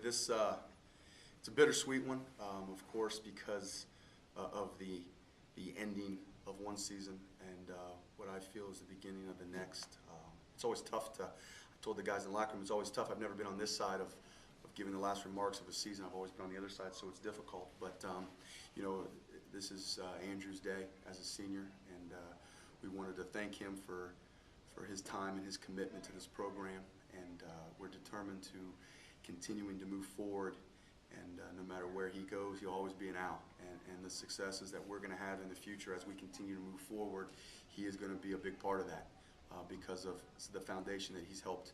this it's a bittersweet one, of course, because of the ending of one season and what I feel is the beginning of the next. It's always tough to. I told the guys in the locker room it's always tough. I've never been on this side of giving the last remarks of a season. I've always been on the other side, so it's difficult. But you know, this is Andrew's day as a senior, and we wanted to thank him for his time and his commitment to this program. And we're determined to continuing to move forward. And no matter where he goes, he'll always be an out. And the successes that we're going to have in the future as we continue to move forward, he is going to be a big part of that because of the foundation that he's helped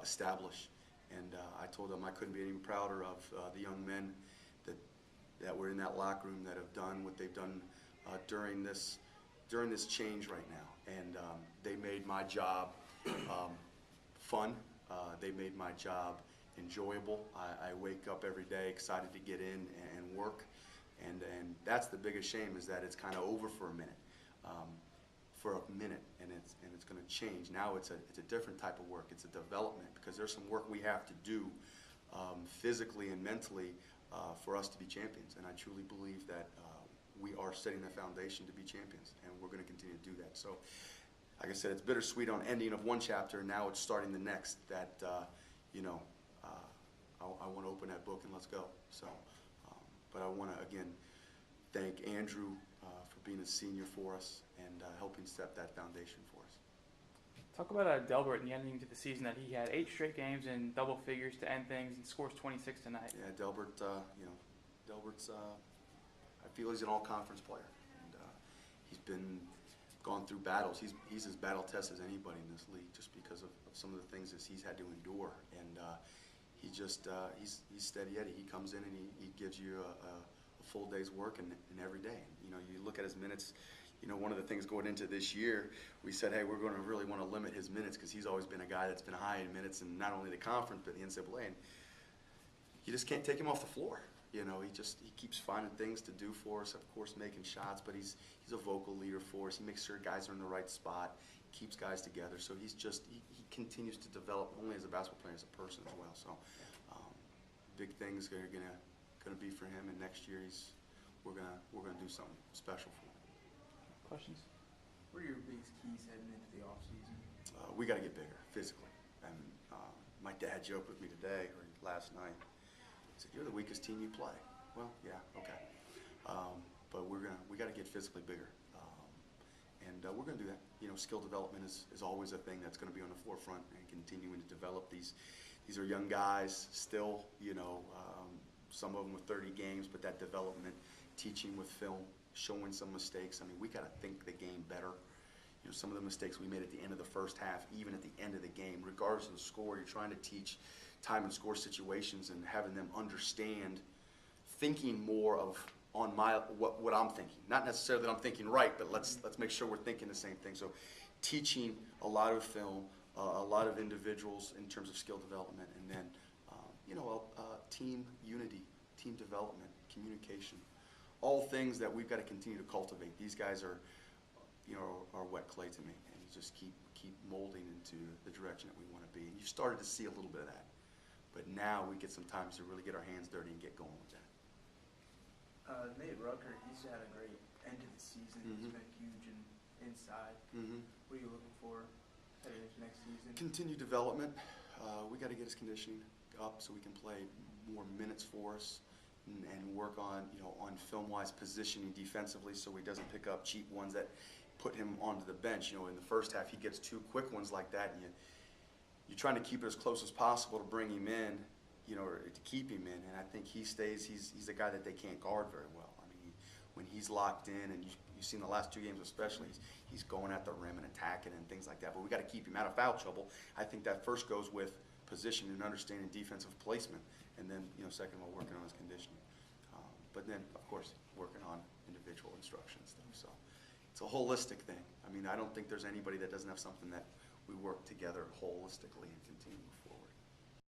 establish. And I told him I couldn't be any prouder of the young men that were in that locker room that have done what they've done during this change right now. And they made my job fun. They made my job enjoyable. I wake up every day excited to get in and work. And that's the biggest shame, is that it's kind of over for a minute. And it's going to change. Now it's a different type of work. It's a development, because there's some work we have to do physically and mentally for us to be champions. And I truly believe that we are setting the foundation to be champions, and we're going to continue to do that. So, like I said, it's bittersweet on ending of one chapter, and now it's starting the next. That you know, I want to open that book and let's go. So, but I want to again thank Andrew for being a senior for us and helping set that foundation for us. Talk about Delbert and the ending to the season, that he had 8 straight games in double figures to end things and scores 26 tonight. Yeah, Delbert, you know, Delbert's, I feel he's an all-conference player. And he's gone through battles. He's as battle-tested as anybody in this league, just because of some of the things that he's had to endure. And he's steady Eddie. He comes in and he gives you a full day's work and every day. You know, you look at his minutes. You know, one of the things going into this year, we said, hey, we're going to really want to limit his minutes, because he's always been a guy that's been high in minutes, and not only the conference but the NCAA. And you just can't take him off the floor. You know, he keeps finding things to do for us. Of course, making shots, but he's a vocal leader for us. He makes sure guys are in the right spot, keeps guys together. So he continues to develop, not only as a basketball player, as a person as well. So big things are gonna be for him, and next year we're gonna do something special for him. Questions? What are your biggest keys heading into the offseason? We got to get bigger physically. And my dad joked with me today or last night. He said, "You're the weakest team you play." Well, yeah, okay. But we got to get physically bigger, and we're going to do that. You know, skill development is always a thing that's going to be on the forefront, and continuing to develop these. These are young guys still. You know, some of them with 30 games, but that development, teaching with film, showing some mistakes. I mean, we got to think the game better. You know, some of the mistakes we made at the end of the first half, even at the end of the game, regardless of the score, you're trying to teach time and score situations and having them understand, thinking more of on what I'm thinking. Not necessarily that I'm thinking right, but let's make sure we're thinking the same thing. So, teaching a lot of film, a lot of individuals in terms of skill development, and then you know, team unity, team development, communication. All things that we've got to continue to cultivate. These guys are, you know, are wet clay to me, and you just keep molding into the direction that we want to be. And you've started to see a little bit of that, but now we get some time to really get our hands dirty and get going with that. Nate Rucker, he's had a great end of the season. He's been huge inside. What are you looking for heading into next season? Continued development. We got to get his conditioning up so we can play more minutes for us. And work on, you know, on film-wise positioning defensively, so he doesn't pick up cheap ones that put him onto the bench. You know, in the first half, he gets 2 quick ones like that, and you're trying to keep it as close as possible to bring him in, you know, or to keep him in. And I think he stays. He's a guy that they can't guard very well. I mean, when he's locked in, and you've seen the last 2 games especially, he's going at the rim and attacking and things like that. But we got to keep him out of foul trouble. I think that first goes with position and understanding defensive placement, and then, you know, second of all, working on his conditioning. But then, of course, working on individual instruction stuff. So it's a holistic thing. I mean, I don't think there's anybody that doesn't have something that we work together holistically and continue to move forward.